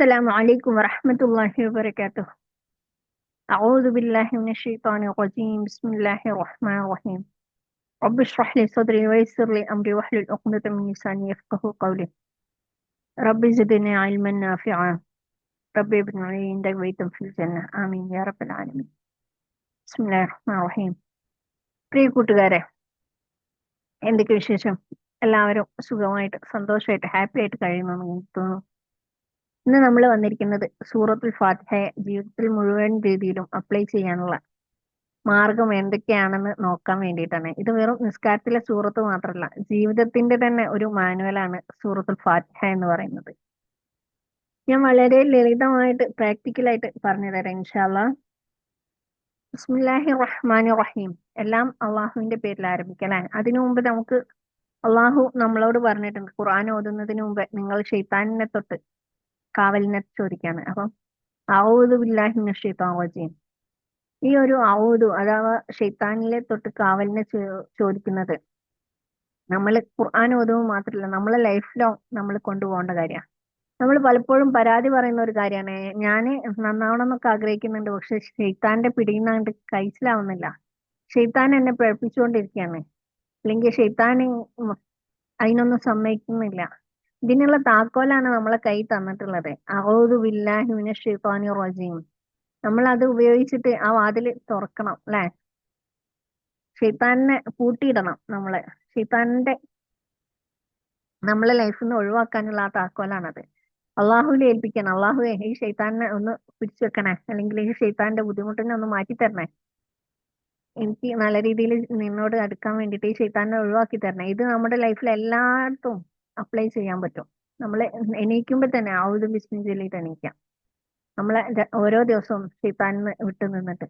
السلام عليكم ورحمة الله وبركاته. أعوذ بالله من الشيطان الرجيم. بسم الله الرحمن الرحيم. رب اشرح لي صدري ويسر لي أمري واحلل عقدة من لساني يفقهوا قولي. رب زدني علما نافعا. رب ابن لي عندك بيتا في الجنة. آمين يا رب العالمين. بسم الله الرحمن الرحيم. പ്രിയ കൂട്ടുകാരെ, എന്തൊക്കെ വിശേഷം? എല്ലാവരും സുഖമായിട്ട് സന്തോഷമായിട്ട് ഹാപ്പി ആയിട്ട് കഴിയുമെന്ന് എനിക്ക് തോന്നുന്നു. ഇന്ന് നമ്മൾ വന്നിരിക്കുന്നത് സൂറത്തുൽ ഫാത്തിഹയെ ജീവിതത്തിൽ മുഴുവൻ രീതിയിലും അപ്ലൈ ചെയ്യാനുള്ള മാർഗം എന്തൊക്കെയാണെന്ന് നോക്കാൻ വേണ്ടിയിട്ടാണ്. ഇത് വെറും നിസ്കാരത്തിലെ സൂറത്ത് മാത്രമല്ല, ജീവിതത്തിന്റെ തന്നെ ഒരു മാനുവലാണ് സൂറത്തുൽ ഫാത്തിഹ എന്ന് പറയുന്നത്. ഞാൻ വളരെ ലളിതമായിട്ട് പ്രാക്ടിക്കലായിട്ട് പറഞ്ഞു തരാം ഇൻഷാല്ലാ. ബിസ്മില്ലാഹി റഹ്മാനി റഹീം. എല്ലാം അള്ളാഹുവിന്റെ പേരിൽ ആരംഭിക്കലേ. അതിനു മുമ്പ് നമുക്ക് അള്ളാഹു നമ്മളോട് പറഞ്ഞിട്ടുണ്ട്, ഖുർആൻ ഓതുന്നതിന് മുമ്പ് നിങ്ങൾ ഷെയ്ത്താനിനെ തൊട്ട് കാവലിനെ ചോദിക്കാണ്. അപ്പം ഔദു ബില്ലാഹി മിനശ് ശൈത്താനിർ റജീം, ഈ ഒരു ഔദു അഥവാ ഷെയ്ത്താനിലെ തൊട്ട് കാവലിനെ ചോദിക്കുന്നത് നമ്മൾ ഖുർആൻ ഓതുമ്പോൾ മാത്രമല്ല, നമ്മളെ ലൈഫിലോ നമ്മൾ കൊണ്ടുപോകേണ്ട കാര്യമാണ്. നമ്മൾ പലപ്പോഴും പരാതി പറയുന്ന ഒരു കാര്യമാണ്, ഞാൻ നന്നാവണം എന്നൊക്കെ ആഗ്രഹിക്കുന്നുണ്ട്, പക്ഷെ ഷെയ്ത്താന്റെ പിടിയിൽ നിന്നാണ്ട് കഴിച്ചിലാവുന്നില്ല. ഷെയ്ത്താൻ എന്നെ പ്രേരിപ്പിച്ചുകൊണ്ടിരിക്കുകയാണ്, അല്ലെങ്കിൽ ഷെയ്ത്താൻ അതിനൊന്നും സമ്മതിക്കുന്നില്ല. ഇതിനുള്ള താക്കോലാണ് നമ്മളെ കൈ തന്നിട്ടുള്ളത്, അഊദു ബില്ലാഹി മിനശ് ശൈത്വാനിർ റജീം. നമ്മൾ അത് ഉപയോഗിച്ചിട്ട് ആ വാതിൽ തുറക്കണം അല്ലെ. ഷെയ്ത്താനിനെ പൂട്ടിയിടണം. ഷെയ്ത്താനിന്റെ നമ്മളെ ലൈഫിൽ നിന്ന് ഒഴിവാക്കാനുള്ള ആ താക്കോലാണത്. അള്ളാഹുവിൽ ഏൽപ്പിക്കണം. അള്ളാഹുവെ, ഈ ഷെയ്ത്താനിനെ ഒന്ന് പിടിച്ചു വെക്കണേ, അല്ലെങ്കിൽ ഈ ഷെയ്ത്താന്റെ ബുദ്ധിമുട്ടിനെ ഒന്ന് മാറ്റി തരണേ, എനിക്ക് നല്ല രീതിയിൽ നിന്നോട് അടുക്കാൻ വേണ്ടിയിട്ട് ഈ ഷെയ്ത്താനെ ഒഴിവാക്കി തരണേ. ഇത് നമ്മുടെ ലൈഫിൽ എല്ലായിടത്തും അപ്ലൈ ചെയ്യാൻ പറ്റും. നമ്മൾ എണീക്കുമ്പോൾ തന്നെ ഔദു ബിസ്മി ചൊല്ലിയിട്ട് എണീക്കാം. നമ്മളെ ഓരോ ദിവസവും ഷെയ്ത്താനിന്ന് വിട്ടു നിന്നിട്ട്.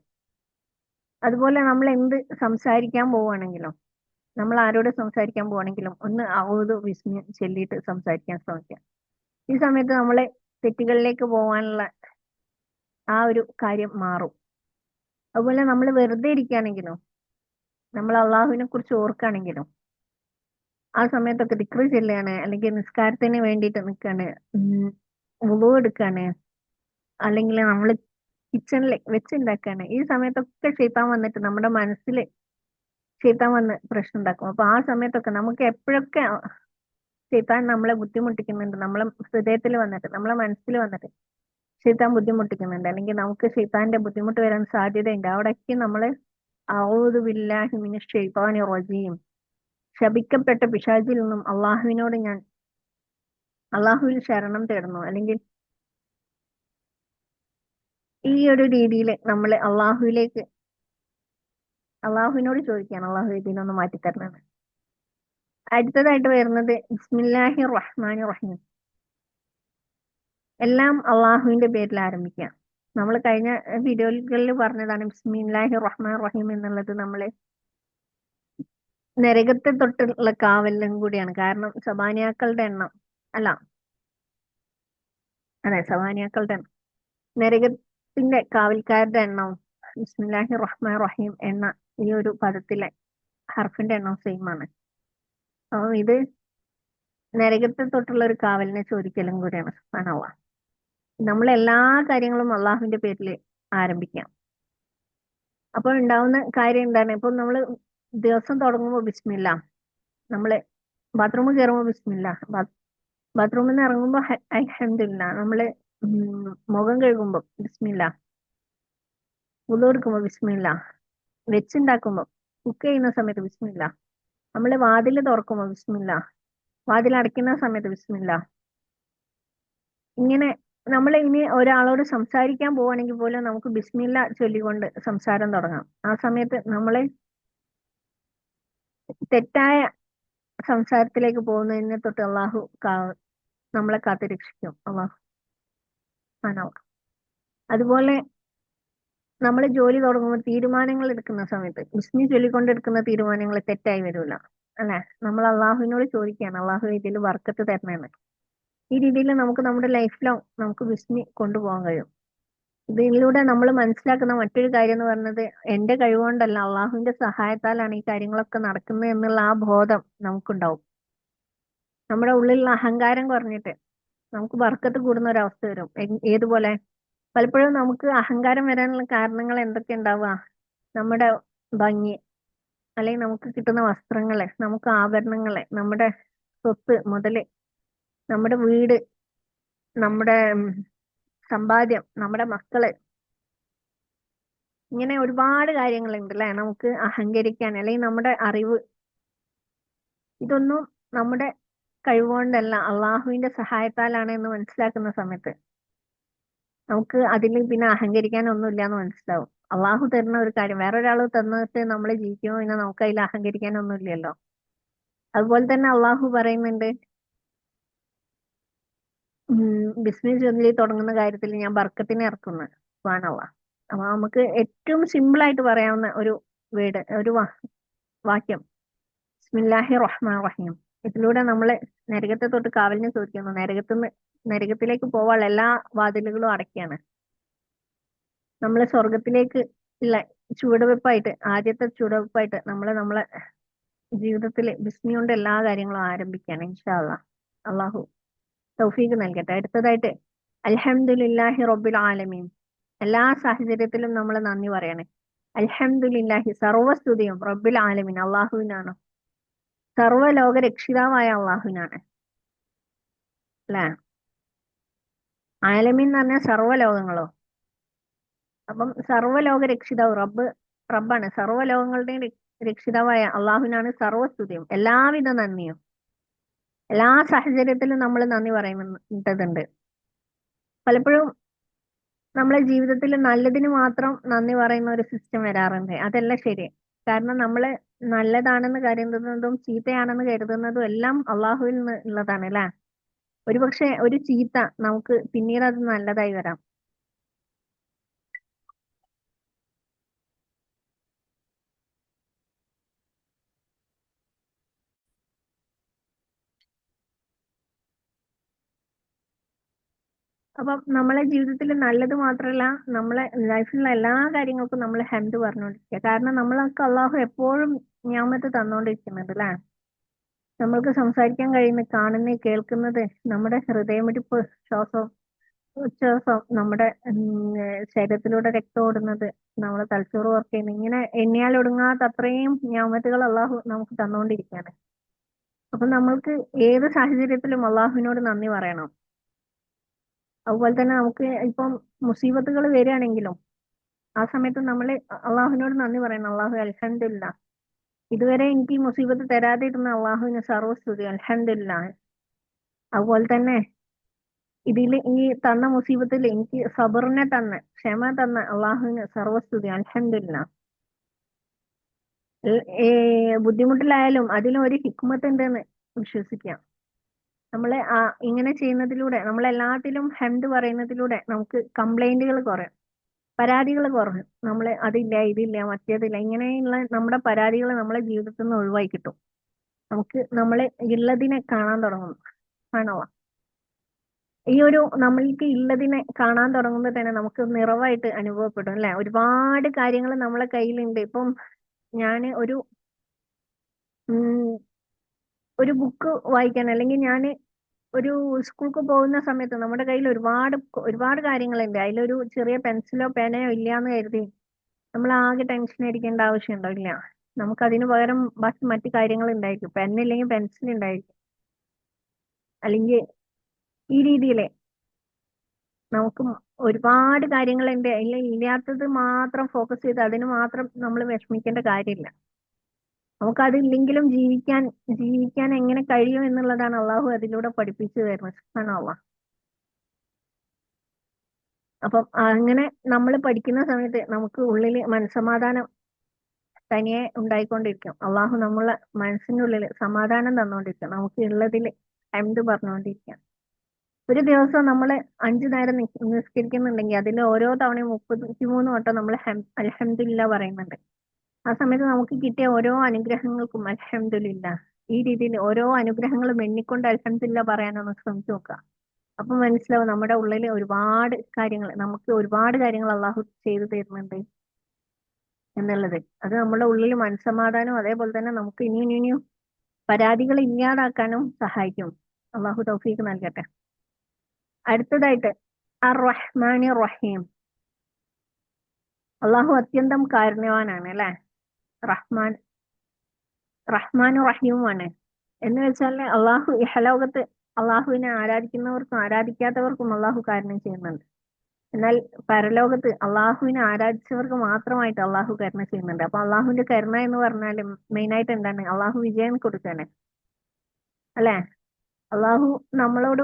അതുപോലെ നമ്മൾ എന്ത് സംസാരിക്കാൻ പോവുകയാണെങ്കിലും, നമ്മൾ ആരോട് സംസാരിക്കാൻ പോവാണെങ്കിലും ഒന്ന് ഔദു ബിസ്മി ചൊല്ലിയിട്ട് സംസാരിക്കാൻ ശ്രമിക്കാം. ഈ സമയത്ത് നമ്മളെ തെറ്റുകളിലേക്ക് പോകാനുള്ള ആ ഒരു കാര്യം മാറും. അതുപോലെ നമ്മൾ വെറുതെ ഇരിക്കുകയാണെങ്കിലും, നമ്മൾ അള്ളാഹുവിനെ കുറിച്ച് ഓർക്കുകയാണെങ്കിലും, ആ സമയത്തൊക്കെ ദിക്റ് ചെല്ലുകയാണ്, അല്ലെങ്കിൽ നിസ്കാരത്തിന് വേണ്ടിയിട്ട് നിൽക്കുകയാണ്, വുളു എടുക്കുകയാണ്, അല്ലെങ്കിൽ നമ്മൾ കിച്ചണിൽ വെച്ചുണ്ടാക്കുകയാണ്, ഈ സമയത്തൊക്കെ ഷെയ്ത്താൻ വന്നിട്ട് നമ്മുടെ മനസ്സിൽ ഷെയ്ത്താൻ വന്ന് പ്രശ്നം ഉണ്ടാക്കും. അപ്പൊ ആ സമയത്തൊക്കെ നമുക്ക് എപ്പോഴൊക്കെ ഷെയ്ത്താൻ നമ്മളെ ബുദ്ധിമുട്ടിക്കുന്നുണ്ട്, നമ്മളെ ഹൃദയത്തിൽ വന്നിട്ട്, നമ്മളെ മനസ്സിൽ വന്നിട്ട് ഷെയ്ത്താൻ ബുദ്ധിമുട്ടിക്കുന്നുണ്ട്, അല്ലെങ്കിൽ നമുക്ക് ഷെയ്ത്താന്റെ ബുദ്ധിമുട്ട് വരാൻ സാധ്യതയുണ്ട്, അവിടേക്ക് നമ്മൾ ഔദു ബില്ലാഹി മിനശ് ശൈത്വാനിർ റജീം, ശപിക്കപ്പെട്ട പിശാചിൽ നിന്നും അള്ളാഹുവിൽ ശരണം തേടുന്നു, അല്ലെങ്കിൽ ഈ ഒരു രീതിയിൽ നമ്മൾ അള്ളാഹുവിനോട് ചോദിക്കുകയാണ്, അള്ളാഹു ഇതിനൊന്ന് മാറ്റിത്തരണമെന്ന്. അടുത്തതായിട്ട് വരുന്നത് ബിസ്മില്ലാഹി റഹ്മാനി റഹീം. എല്ലാം അള്ളാഹുവിന്റെ പേരിൽ ആരംഭിക്കുക. നമ്മൾ കഴിഞ്ഞ വീഡിയോകളിൽ പറഞ്ഞതാണ് ബിസ്മില്ലാഹി റഹ്മാൻ റഹീം എന്നുള്ളത് നമ്മൾ നരകത്തെ തൊട്ടുള്ള കാവലും കൂടിയാണ്. കാരണം സബാനിയാക്കളുടെ എണ്ണം അല്ല, അതെ, സബാനിയാക്കളുടെ എണ്ണം, നരകത്തിന്റെ കാവൽക്കാരുടെ എണ്ണം ബിസ്മില്ലാഹി റഹ്മാൻ റഹീം എന്ന ഈ ഒരു പദത്തിലെ ഹർഫിന്റെ എണ്ണം സെയിം ആണ്. അപ്പൊ ഇത് നരകത്തെ തൊട്ടുള്ള ഒരു കാവലിനെ ചോദിക്കലും കൂടിയാണ്. സുബ്ഹാനല്ലാഹ്. നമ്മൾ എല്ലാ കാര്യങ്ങളും അള്ളാഹുവിന്റെ പേരിൽ ആരംഭിക്കാം. അപ്പോൾ ഉണ്ടാവുന്ന കാര്യം എന്താണ്? ഇപ്പൊ നമ്മൾ ദിവസം തുടങ്ങുമ്പോൾ ബിസ്മില്ല, നമ്മള് ബാത്റൂമിൽ കയറുമ്പോൾ ബിസ്മില്ല, ബാത്റൂമിൽ നിന്ന് ഇറങ്ങുമ്പോൾ അൽഹംദുലില്ലാ, നമ്മള് മുഖം കഴുകുമ്പോൾ ബിസ്മില്ല, വുളു എടുക്കുമ്പോൾ ബിസ്മില്ല, വെച്ചുണ്ടാക്കുമ്പോൾ, കുക്ക് ചെയ്യുന്ന സമയത്ത് ബിസ്മില്ല, നമ്മള് വാതിൽ തുറക്കുമ്പോൾ ബിസ്മില്ല, വാതിൽ അടയ്ക്കുന്ന സമയത്ത് ബിസ്മില്ല. ഇങ്ങനെ നമ്മൾ ഇനി ഒരാളോട് സംസാരിക്കാൻ പോവുകയാണെങ്കിൽ പോലും നമുക്ക് ബിസ്മില്ല ചൊല്ലിക്കൊണ്ട് സംസാരം തുടങ്ങാം. ആ സമയത്ത് നമ്മളെ തെറ്റായ സംസാരത്തിലേക്ക് പോകുന്നതിനെ തൊട്ട് അള്ളാഹു നമ്മളെ കാത്തു രക്ഷിക്കും. അള്ളാഹു ആണോ. അതുപോലെ നമ്മൾ ജോലി തുടങ്ങുമ്പോൾ തീരുമാനങ്ങൾ എടുക്കുന്ന സമയത്ത് ബിസ്മി ചൊല്ലിക്കൊണ്ടെടുക്കുന്ന തീരുമാനങ്ങൾ തെറ്റായി വരില്ല അല്ലെ. നമ്മൾ അള്ളാഹുവിനോട് ചോദിക്കുകയാണ്, അള്ളാഹു ഇതിൽ ബർക്കത്ത് തരണമെന്ന്. ഈ രീതിയിൽ നമുക്ക് നമ്മുടെ ലൈഫിലോ നമുക്ക് ബിസ്മി കൊണ്ടുപോകാൻ കഴിയും. ഇതിലൂടെ നമ്മൾ മനസ്സിലാക്കുന്ന മറ്റൊരു കാര്യം എന്ന് പറയുന്നത്, എന്റെ കഴിവുകൊണ്ടല്ല, അള്ളാഹുവിന്റെ സഹായത്താലാണ് ഈ കാര്യങ്ങളൊക്കെ നടക്കുന്നത് എന്നുള്ള ആ ബോധം നമുക്കുണ്ടാവും. നമ്മുടെ ഉള്ളിലുള്ള അഹങ്കാരം കുറഞ്ഞിട്ട് നമുക്ക് ബർക്കത്ത് കൂടുന്ന ഒരു അവസ്ഥ വരും. ഏതുപോലെ പലപ്പോഴും നമുക്ക് അഹങ്കാരം വരാനുള്ള കാരണങ്ങൾ എന്തൊക്കെ ഉണ്ടാവുക? നമ്മുടെ ഭംഗി, അല്ലെങ്കിൽ നമുക്ക് കിട്ടുന്ന വസ്ത്രങ്ങള്, നമുക്ക് ആഭരണങ്ങള്, നമ്മുടെ സ്വത്ത് മുതല്, നമ്മുടെ വീട്, നമ്മുടെ സമ്പാദ്യം, നമ്മുടെ മക്കള്, ഇങ്ങനെ ഒരുപാട് കാര്യങ്ങളുണ്ട് അല്ലെ നമുക്ക് അഹങ്കരിക്കാൻ. അല്ലെങ്കിൽ നമ്മുടെ അറിവ്, ഇതൊന്നും നമ്മുടെ കഴിവുകൊണ്ടല്ല, അള്ളാഹുവിന്റെ സഹായത്താലാണ് എന്ന് മനസ്സിലാക്കുന്ന സമയത്ത് നമുക്ക് അതിൽ പിന്നെ അഹങ്കരിക്കാനൊന്നുമില്ല എന്ന് മനസ്സിലാവും. അള്ളാഹു തരുന്ന ഒരു കാര്യം വേറൊരാൾ തന്നിട്ട് നമ്മൾ ജീവിക്കുമോ, പിന്നെ നമുക്ക് അതിൽ അഹങ്കരിക്കാനൊന്നുമില്ലല്ലോ. അതുപോലെ തന്നെ അള്ളാഹു പറയുന്നുണ്ട്, ബിസ്മി ചൊല്ലി തുടങ്ങുന്ന കാര്യത്തിൽ ഞാൻ ബർക്കത്തിനെ ഇറക്കുന്നു. സുബ്ഹാനല്ലാഹ്. അപ്പൊ നമുക്ക് ഏറ്റവും സിമ്പിൾ ആയിട്ട് പറയാവുന്ന ഒരു വേർഡ്, ഒരു വാക്യം, ബിസ്മില്ലാഹി റഹ്മാൻ റഹീം. ഇതിലൂടെ നമ്മള് നരകത്തെ തൊട്ട് കാവലിനെ ചോദിക്കുന്നു. നരകത്തിലേക്ക് പോവാനുള്ള എല്ലാ വാതിലുകളും അടയ്ക്കാണ്. നമ്മളെ സ്വർഗത്തിലേക്ക് ഉള്ള ചുവടുവെപ്പായിട്ട്, ആദ്യത്തെ ചുവടുവെപ്പായിട്ട് നമ്മളെ ജീവിതത്തിൽ ബിസ്മി കൊണ്ട് എല്ലാ കാര്യങ്ങളും ആരംഭിക്കുകയാണ്. ഇൻഷാ അല്ലാഹ്. അള്ളാഹു തൗഫീഖ് നൽകട്ടെ. അടുത്തതായിട്ട് അൽഹംദുലില്ലാഹി റബ്ബിൽ ആലമീൻ. എല്ലാ സാഹചര്യത്തിലും നമ്മൾ നന്ദി പറയണേ. അൽഹംദുലില്ലാഹി, സർവ്വസ്തുതിയും റബ്ബിൽ ആലമീൻ അള്ളാഹുവിനാണ്, സർവ്വലോക രക്ഷിതാവായ അള്ളാഹുവിനാണ് അല്ലെ. ആലമീൻ എന്ന് പറഞ്ഞാൽ സർവ്വലോകങ്ങളോ. അപ്പം സർവ്വലോക രക്ഷിതാവ് റബ്ബാണ്. സർവ്വലോകങ്ങളുടെയും രക്ഷിതാവായ അള്ളാഹുവിനാണ് സർവ്വസ്തുതിയും എല്ലാവിധ നന്ദിയും. എല്ലാ സാഹചര്യത്തിലും നമ്മൾ നന്ദി പറയുന്നുണ്ട്. പലപ്പോഴും നമ്മളെ ജീവിതത്തിൽ നല്ലതിന് മാത്രം നന്ദി പറയുന്ന ഒരു സിസ്റ്റം വരാറുണ്ട്. അതല്ല ശരി. കാരണം നമ്മള് നല്ലതാണെന്ന് കരുതുന്നതും ചീത്തയാണെന്ന് കരുതുന്നതും എല്ലാം അള്ളാഹുവിൽ നിന്ന് ഉള്ളതാണ് അല്ലെ. ഒരുപക്ഷെ ഒരു ചീത്ത നമുക്ക് പിന്നീട് അത് നല്ലതായി വരാം. അപ്പം നമ്മളെ ജീവിതത്തിൽ നല്ലത് മാത്രമല്ല, നമ്മളെ ലൈഫിലുള്ള എല്ലാ കാര്യങ്ങൾക്കും നമ്മൾ ഹംദ് പറഞ്ഞുകൊണ്ടിരിക്കുക. കാരണം നമ്മളൊക്കെ അള്ളാഹു എപ്പോഴും ഞാമത്ത് തന്നുകൊണ്ടിരിക്കുന്നുണ്ട് അല്ലെ. നമ്മൾക്ക് സംസാരിക്കാൻ കഴിയുന്ന, കാണുന്ന, കേൾക്കുന്നത്, നമ്മുടെ ഹൃദയമിടിപ്പ്, ശ്വാസം, ഉച്ഛ്വാസം, നമ്മുടെ ശരീരത്തിലൂടെ രക്തം ഓടുന്നത്, നമ്മളെ തലച്ചോറ് വർക്ക് ചെയ്യുന്നത്, ഇങ്ങനെ എണ്ണിയാൽ ഒടുങ്ങാത്ത അത്രയും ഞാമത്തുകൾ അള്ളാഹു നമുക്ക് തന്നുകൊണ്ടിരിക്കുകയാണ്. അപ്പൊ നമ്മൾക്ക് ഏത് സാഹചര്യത്തിലും അള്ളാഹുവിനോട് നന്ദി പറയണം. അതുപോലെ തന്നെ നമുക്ക് ഇപ്പം മുസീബത്തുകൾ വരികയാണെങ്കിലും ആ സമയത്ത് നമ്മൾ അള്ളാഹുവിനോട് നന്ദി പറയണം. അള്ളാഹു അൽഹംദുലില്ലാ, ഇതുവരെ എനിക്ക് ഈ മുസീബത്ത് തരാതെ ഇരുന്ന അള്ളാഹുവിന് സർവ്വസ്തുതി, അൽഹംദുലില്ലാ. അതുപോലെ തന്നെ ഈ തന്ന മുസീബത്തിൽ എനിക്ക് സബറിനെ തന്ന, ക്ഷമ തന്ന അള്ളാഹുവിന് സർവ്വസ്തുതി, അൽഹംദുലില്ലാ. ബുദ്ധിമുട്ടിലായാലും അതിലും ഒരു ഹിക്മത്ത് ഉണ്ടെന്ന് വിശ്വസിക്കാം. നമ്മളെ ഇങ്ങനെ ചെയ്യുന്നതിലൂടെ, നമ്മളെല്ലാത്തിലും ഹംദ് പറയുന്നതിലൂടെ നമുക്ക് കംപ്ലൈന്റുകൾ കുറയും, പരാതികൾ കുറയും. അതില്ല, ഇതില്ല, മറ്റേതില്ല, ഇങ്ങനെയുള്ള നമ്മുടെ പരാതികൾ നമ്മളെ ജീവിതത്തിൽ നിന്ന് ഒഴിവായി കിട്ടും. നമുക്ക് നമ്മളെ ഉള്ളതിനെ കാണാൻ തുടങ്ങും. ആണോ? നമ്മൾക്ക് ഉള്ളതിനെ കാണാൻ തുടങ്ങുമ്പോൾ തന്നെ നമുക്ക് നിറവായിട്ട് അനുഭവപ്പെടും അല്ലെ. ഒരുപാട് കാര്യങ്ങൾ നമ്മളെ കയ്യിലുണ്ട്. ഇപ്പം ഞാൻ ഉം, ഒരു ബുക്ക് വായിക്കാൻ, അല്ലെങ്കിൽ ഞാൻ ഒരു സ്കൂൾക്ക് പോകുന്ന സമയത്ത് നമ്മുടെ കയ്യിൽ ഒരുപാട് ഒരുപാട് കാര്യങ്ങളുണ്ട്. അതിലൊരു ചെറിയ പെൻസിലോ പേനയോ ഇല്ലാന്ന് കരുതി നമ്മൾ ആകെ ടെൻഷൻ അടിക്കേണ്ട ആവശ്യമുണ്ടോ? ഇല്ല. നമുക്ക് അതിന് പകരം ബാക്കി മറ്റു കാര്യങ്ങൾ ഉണ്ടായിരിക്കും. പെന്നില്ലെങ്കിൽ പെൻസിൽ ഉണ്ടായിരിക്കും. അല്ലെങ്കിൽ ഈ രീതിയില് നമുക്ക് ഒരുപാട് കാര്യങ്ങളുണ്ട്. അതിൽ ഇല്ലാത്തത് മാത്രം ഫോക്കസ് ചെയ്ത് അതിന് മാത്രം നമ്മൾ വിഷമിക്കേണ്ട കാര്യമില്ല. നമുക്കതില്ലെങ്കിലും ജീവിക്കാൻ എങ്ങനെ കഴിയും എന്നുള്ളതാണ് അള്ളാഹു അതിലൂടെ പഠിപ്പിച്ചു തരുന്നത്. ആണോ അള്ളാഹ്. അപ്പം അങ്ങനെ നമ്മൾ പഠിക്കുന്ന സമയത്ത് നമുക്ക് ഉള്ളിൽ മനസ്സമാധാനം തനിയെ ഉണ്ടായിക്കൊണ്ടിരിക്കും. അള്ളാഹു നമ്മളെ മനസ്സിന്റെ ഉള്ളിൽ സമാധാനം തന്നുകൊണ്ടിരിക്കും. നമുക്ക് ഉള്ളതിൽ ഹംദ് പറഞ്ഞുകൊണ്ടിരിക്കാം. ഒരു ദിവസം നമ്മൾ 5 നേരം നിസ്കരിക്കുന്നുണ്ടെങ്കിൽ അതിൽ ഓരോ തവണയും 33 വട്ടം നമ്മൾ അൽഹംദുലില്ലാ പറയുന്നുണ്ട്. ആ സമയത്ത് നമുക്ക് കിട്ടിയ ഓരോ അനുഗ്രഹങ്ങൾക്കും അൽഹംദുലില്ലാ, ഈ രീതിയിൽ ഓരോ അനുഗ്രഹങ്ങളും എണ്ണിക്കൊണ്ട് അൽഹംദുലില്ലാ പറയാനൊന്ന് ശ്രമിച്ചു നോക്കുക. അപ്പൊ മനസ്സിലാവും നമ്മുടെ ഉള്ളിൽ നമുക്ക് ഒരുപാട് കാര്യങ്ങൾ അള്ളാഹു ചെയ്തു തരുന്നുണ്ട് എന്നുള്ളത്. അത് നമ്മുടെ ഉള്ളിൽ മനസ്സമാധാനം, അതേപോലെ തന്നെ നമുക്ക് ഇനിയും പരാതികൾ ഇല്ലാതാക്കാനും സഹായിക്കും. അള്ളാഹു തൗഫീഖ് നൽകട്ടെ. അടുത്തതായിട്ട് അർ റഹ്മാനി റഹീം. അള്ളാഹു അത്യന്തം കാരുണ്യവാനാണ് അല്ലെ. റഹ്മാൻ റഹ്മാനും റഹീമുമാണ്. എന്ന് വെച്ചാൽ അള്ളാഹു ഇഹലോകത്ത് അള്ളാഹുവിനെ ആരാധിക്കുന്നവർക്കും ആരാധിക്കാത്തവർക്കും അള്ളാഹു കാരുണ്യം ചെയ്യുന്നുണ്ട്. എന്നാൽ പരലോകത്ത് അള്ളാഹുവിനെ ആരാധിച്ചവർക്ക് മാത്രമായിട്ട് അള്ളാഹു കരുണ ചെയ്യുന്നുണ്ട്. അപ്പൊ അള്ളാഹുവിന്റെ കരുണ എന്ന് പറഞ്ഞാൽ മെയിനായിട്ട് എന്താണ്? അള്ളാഹു വിജയം കൊടുക്കാണ് അല്ലെ. അള്ളാഹു നമ്മളോട്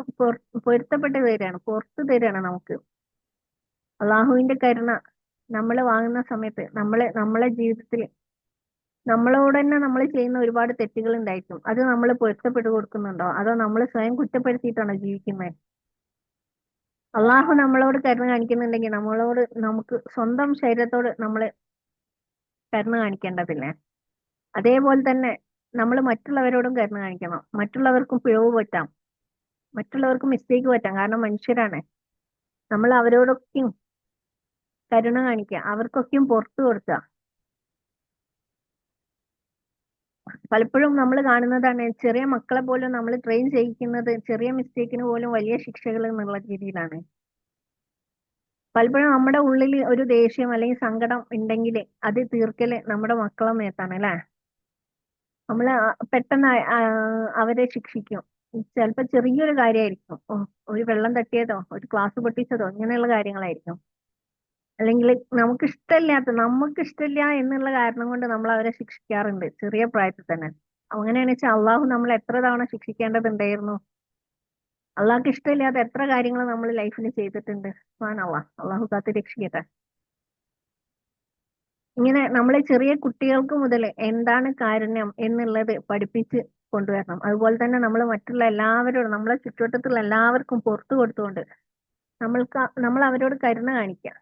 പൊരുത്തപ്പെട്ട് തരികയാണ്, പുറത്തു തരികയാണ് നമുക്ക്. അള്ളാഹുവിന്റെ കരുണ നമ്മൾ വാങ്ങുന്ന സമയത്ത് നമ്മളെ ജീവിതത്തിൽ നമ്മളോട് തന്നെ നമ്മൾ ചെയ്യുന്ന ഒരുപാട് തെറ്റുകൾ ഉണ്ടായിരിക്കും. അത് നമ്മൾ പൊരുത്തപ്പെട്ട് കൊടുക്കുന്നുണ്ടോ, അതോ നമ്മൾ സ്വയം കുറ്റപ്പെടുത്തിയിട്ടാണോ ജീവിക്കുന്നത്? അള്ളാഹു നമ്മളോട് കരുണ കാണിക്കുന്നുണ്ടെങ്കിൽ നമുക്ക് സ്വന്തം ശരീരത്തോട് നമ്മൾ കരുണ കാണിക്കേണ്ടതില്ലേ? അതേപോലെ തന്നെ നമ്മൾ മറ്റുള്ളവരോടും കരുണ കാണിക്കണം. മറ്റുള്ളവർക്കും പിഴവ് പറ്റാം, മറ്റുള്ളവർക്കും മിസ്റ്റേക്ക് പറ്റാം, കാരണം മനുഷ്യരാണ്. നമ്മൾ അവരോടൊക്കെയും കരുണ കാണിക്കുക, അവർക്കൊക്കെയും പുറത്തു കൊടുക്കുക. പലപ്പോഴും നമ്മൾ കാണുന്നതാണ്, ചെറിയ മക്കളെ പോലും നമ്മൾ ട്രെയിൻ ചെയ്യിക്കുന്നത് ചെറിയ മിസ്റ്റേക്കിന് പോലും വലിയ ശിക്ഷകൾ എന്നുള്ള രീതിയിലാണ്. പലപ്പോഴും നമ്മുടെ ഉള്ളിൽ ഒരു ദേഷ്യം അല്ലെങ്കിൽ സങ്കടം ഉണ്ടെങ്കിൽ അത് തീർക്കല് നമ്മുടെ മക്കളെ മേത്താണ് അല്ലെ. നമ്മൾ പെട്ടെന്ന് അവരെ ശിക്ഷിക്കും. ചിലപ്പോൾ ചെറിയൊരു കാര്യമായിരിക്കും, ഒരു വെള്ളം തട്ടിയതോ ഒരു ഗ്ലാസ് പൊട്ടിച്ചതോ ഇങ്ങനെയുള്ള കാര്യങ്ങളായിരിക്കും. അല്ലെങ്കിൽ നമുക്ക് ഇഷ്ടമില്ല എന്നുള്ള കാരണം കൊണ്ട് നമ്മൾ അവരെ ശിക്ഷിക്കാറുണ്ട് ചെറിയ പ്രായത്തിൽ തന്നെ. അങ്ങനെയാണെന്ന് വെച്ചാൽ അള്ളാഹു നമ്മൾ എത്ര തവണ ശിക്ഷിക്കേണ്ടതുണ്ടായിരുന്നു? അള്ളാഹ്ക്ക് ഇഷ്ടമില്ലാത്ത എത്ര കാര്യങ്ങൾ നമ്മൾ ലൈഫിൽ ചെയ്തിട്ടുണ്ട്. അള്ളാഹു കാത്ത് രക്ഷിക്കട്ടെ. ഇങ്ങനെ നമ്മളെ ചെറിയ കുട്ടികൾക്ക് മുതൽ എന്താണ് കാരുണ്യം എന്നുള്ളത് പഠിപ്പിച്ച് കൊണ്ടുവരണം. അതുപോലെ തന്നെ നമ്മൾ മറ്റുള്ള എല്ലാവരോടും, നമ്മളെ ചുറ്റുവട്ടത്തുള്ള എല്ലാവർക്കും പുറത്തു കൊടുത്തുകൊണ്ട് നമ്മൾ അവരോട് കരുണ കാണിക്കുക.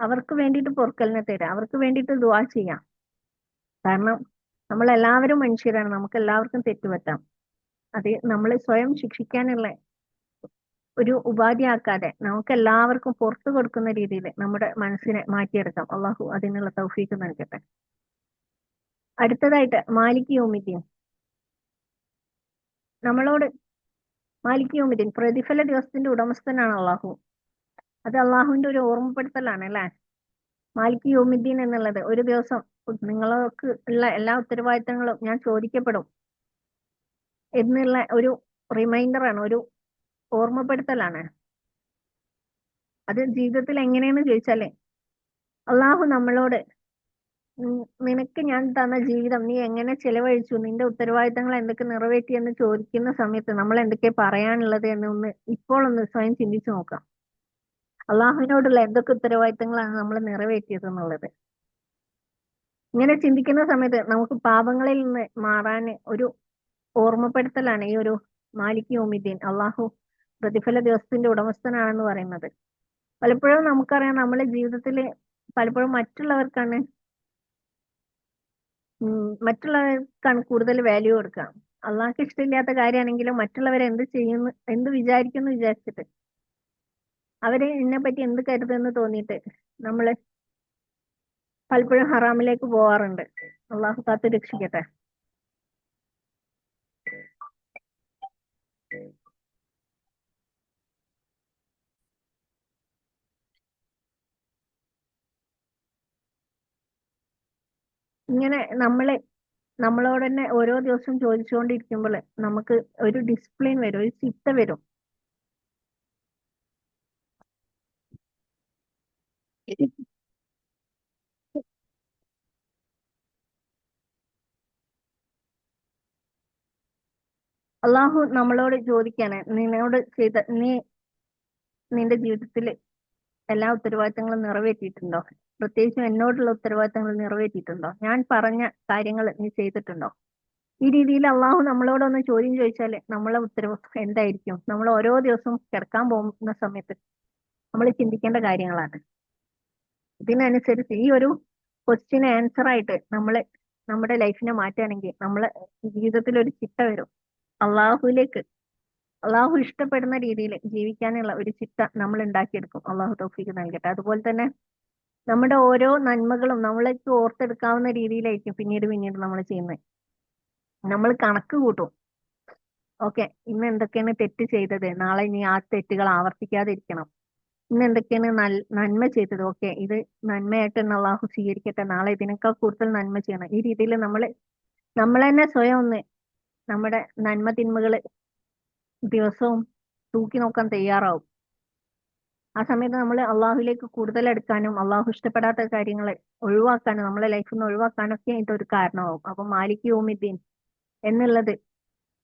അവർക്ക് വേണ്ടിയിട്ട് പൊറുക്കലിനെ തരാം, അവർക്ക് വേണ്ടിയിട്ട് ദുആ ചെയ്യാം. കാരണം നമ്മൾ എല്ലാവരും മനുഷ്യരാണ്, നമുക്ക് എല്ലാവർക്കും തെറ്റുപറ്റാം. അത് നമ്മൾ സ്വയം ശിക്ഷിക്കാനുള്ള ഒരു ഉപാധിയാക്കാതെ നമുക്ക് എല്ലാവർക്കും പുറത്തു കൊടുക്കുന്ന രീതിയിൽ നമ്മുടെ മനസ്സിനെ മാറ്റിയെടുക്കാം. അള്ളാഹു അതിനുള്ള തൗഫീക്ക് നൽകട്ടെ. അടുത്തതായിട്ട് മാലിക് യൗമിദ്ദീൻ. നമ്മളോട് മാലിക് യൗമിദ്ദീൻ, പ്രതിഫല ദിവസത്തിന്റെ ഉടമസ്ഥനാണ് അള്ളാഹു. അത് അള്ളാഹുവിന്റെ ഒരു ഓർമ്മപ്പെടുത്തലാണ് അല്ലെ. മാലിക് യൗമിദ്ദീൻ എന്നുള്ളത് ഒരു ദിവസം നിങ്ങൾക്ക് ഉള്ള എല്ലാ ഉത്തരവാദിത്തങ്ങളും ഞാൻ ചോദിക്കപ്പെടും എന്നുള്ള ഒരു റിമൈൻഡറാണ്, ഒരു ഓർമ്മപ്പെടുത്തലാണ്. അത് ജീവിതത്തിൽ എങ്ങനെയെന്ന് ചോദിച്ചാല് അള്ളാഹു നമ്മളോട് നിനക്ക് ഞാൻ തന്ന ജീവിതം നീ എങ്ങനെ ചെലവഴിച്ചു, നിന്റെ ഉത്തരവാദിത്തങ്ങൾ എന്തൊക്കെ നിറവേറ്റി എന്ന് ചോദിക്കുന്ന സമയത്ത് നമ്മൾ എന്തൊക്കെ പറയാനുള്ളത് എന്നൊന്ന് ഇപ്പോൾ ഒന്ന് സ്വയം ചിന്തിച്ചു നോക്കാം. അള്ളാഹുവിനോടുള്ള എന്തൊക്കെ ഉത്തരവാദിത്തങ്ങളാണ് നമ്മൾ നിറവേറ്റിയത് എന്നുള്ളത്. ഇങ്ങനെ ചിന്തിക്കുന്ന സമയത്ത് നമുക്ക് പാപങ്ങളിൽ നിന്ന് മാറാൻ ഒരു ഓർമ്മപ്പെടുത്തലാണ് ഈ ഒരു മാലിക് യൗമിദ്ദീൻ. അള്ളാഹു പ്രതിഫല ദിവസത്തിന്റെ ഉടമസ്ഥനാണെന്ന് പറയുന്നത്. പലപ്പോഴും നമുക്കറിയാം, നമ്മളെ ജീവിതത്തിൽ പലപ്പോഴും മറ്റുള്ളവർക്കാണ് കൂടുതൽ വാല്യൂ കൊടുക്കുക. അള്ളാഹ്ക്ക് ഇഷ്ടമില്ലാത്ത കാര്യമാണെങ്കിലും മറ്റുള്ളവരെ എന്ത് ചെയ്യുന്നു, എന്ത് വിചാരിക്കുന്നു വിചാരിച്ചിട്ട് അവരെ എന്നെ പറ്റി എന്ത് കരുതെന്ന് തോന്നിയിട്ട് നമ്മൾ പലപ്പോഴും ഹറാമിലേക്ക് പോവാറുണ്ട്. അള്ളാഹു കാത്ത് രക്ഷിക്കട്ടെ. ഇങ്ങനെ നമ്മളോട് തന്നെ ഓരോ ദിവസവും ചോദിച്ചുകൊണ്ടിരിക്കുമ്പോൾ നമുക്ക് ഒരു ഡിസിപ്ലിൻ വരും, ഒരു ചിട്ട വരും. അള്ളാഹു നമ്മളോട് ചോദിക്കാണ്, നിന്റെ ജീവിതത്തിൽ എല്ലാ ഉത്തരവാദിത്തങ്ങളും നിറവേറ്റിയിട്ടുണ്ടോ? പ്രത്യേകിച്ചും എന്നോടുള്ള ഉത്തരവാദിത്തങ്ങൾ നിറവേറ്റിയിട്ടുണ്ടോ? ഞാൻ പറഞ്ഞ കാര്യങ്ങൾ നീ ചെയ്തിട്ടുണ്ടോ? ഈ രീതിയിൽ അള്ളാഹു നമ്മളോടൊന്ന് ചോദ്യം ചോദിച്ചാൽ നമ്മളെ ഉത്തരവ് എന്തായിരിക്കും? നമ്മൾ ഓരോ ദിവസവും കിടക്കാൻ പോകുന്ന സമയത്ത് നമ്മൾ ചിന്തിക്കേണ്ട കാര്യങ്ങളാണ്. ഇതിനനുസരിച്ച് ഈ ഒരു ക്വസ്റ്റ്യന് ആൻസർ ആയിട്ട് നമ്മുടെ ലൈഫിനെ മാറ്റുകയാണെങ്കിൽ നമ്മളെ ജീവിതത്തിൽ ഒരു ചിട്ട വരും. അള്ളാഹുലേക്ക് അള്ളാഹു ഇഷ്ടപ്പെടുന്ന രീതിയിൽ ജീവിക്കാനുള്ള ഒരു ചിട്ട നമ്മൾ ഉണ്ടാക്കിയെടുക്കും. അള്ളാഹു തൗഫീക്ക് നൽകട്ടെ. അതുപോലെ തന്നെ നമ്മുടെ ഓരോ നന്മകളും നമ്മളേക്ക് ഓർത്തെടുക്കാവുന്ന രീതിയിലായിരിക്കും പിന്നീട് നമ്മൾ ചെയ്യുന്നത്. നമ്മൾ കണക്ക് കൂട്ടും, ഓക്കെ, ഇന്ന് എന്തൊക്കെയാണ് തെറ്റ് ചെയ്തത്, നാളെ ഇനി ആ തെറ്റുകൾ ആവർത്തിക്കാതിരിക്കണം. ഇന്ന് എന്തൊക്കെയാണ് നന്മ ചെയ്തത്, ഓക്കെ ഇത് നന്മയായിട്ട് തന്നെ അള്ളാഹു സ്വീകരിക്കട്ടെ, നാളെ ഇതിനേക്കാൾ കൂടുതൽ നന്മ ചെയ്യണം. ഈ രീതിയിൽ നമ്മൾ തന്നെ സ്വയം ഒന്ന് നമ്മുടെ നന്മ തിന്മകൾ ദിവസവും തൂക്കി നോക്കാൻ തയ്യാറാവും. ആ സമയത്ത് നമ്മൾ അള്ളാഹുലേക്ക് കൂടുതൽ അടുക്കാനും അള്ളാഹു ഇഷ്ടപ്പെടാത്ത കാര്യങ്ങൾ ഒഴിവാക്കാനും നമ്മളെ ലൈഫിൽ നിന്ന് ഒഴിവാക്കാനൊക്കെ ഇതൊരു കാരണമാവും. അപ്പൊ മാലിക് യൗമിദ്ദീൻ എന്നുള്ളത്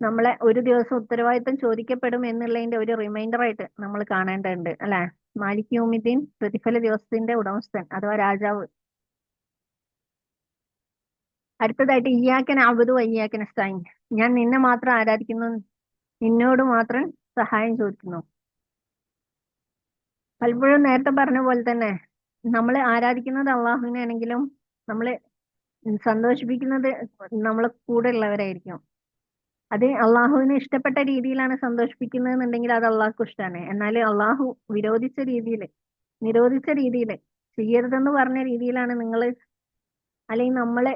നമ്മളെ ഒരു ദിവസം ഉത്തരവാദിത്തം ചോദിക്കപ്പെടും എന്നുള്ളതിന്റെ ഒരു റിമൈൻഡർ ആയിട്ട് നമ്മൾ കാണേണ്ടതുണ്ട് അല്ലെ. മാലിക് യൗമിദ്ദീൻ, പ്രതിഫല ദിവസത്തിന്റെ ഉടമസ്ഥൻ അഥവാ രാജാവ്. അടുത്തതായിട്ട് ഇയ്യാക നഅ്ബുദു വ ഇയ്യാക നസ്തഈൻ, ഞാൻ നിന്നെ മാത്രം ആരാധിക്കുന്നു, നിന്നോട് മാത്രം സഹായം ചോദിക്കുന്നു. പലപ്പോഴും നേരത്തെ പറഞ്ഞ പോലെ തന്നെ നമ്മൾ ആരാധിക്കുന്നത് അള്ളാഹുവിനെ ആണെങ്കിലും നമ്മൾ സന്തോഷിപ്പിക്കുന്നത് നമ്മളെ കൂടെ ഉള്ളവരായിരിക്കും. അത് അള്ളാഹുവിന് ഇഷ്ടപ്പെട്ട രീതിയിലാണ് സന്തോഷിപ്പിക്കുന്നതെന്നുണ്ടെങ്കിൽ അത് അള്ളാഹ്ക്ക് ഇഷ്ടമാണ്. എന്നാൽ അള്ളാഹു വിരോധിച്ച രീതിയിൽ, നിരോധിച്ച രീതിയിൽ, ചെയ്യരുതെന്ന് പറഞ്ഞ രീതിയിലാണ് നിങ്ങൾ അല്ലെങ്കിൽ നമ്മളെ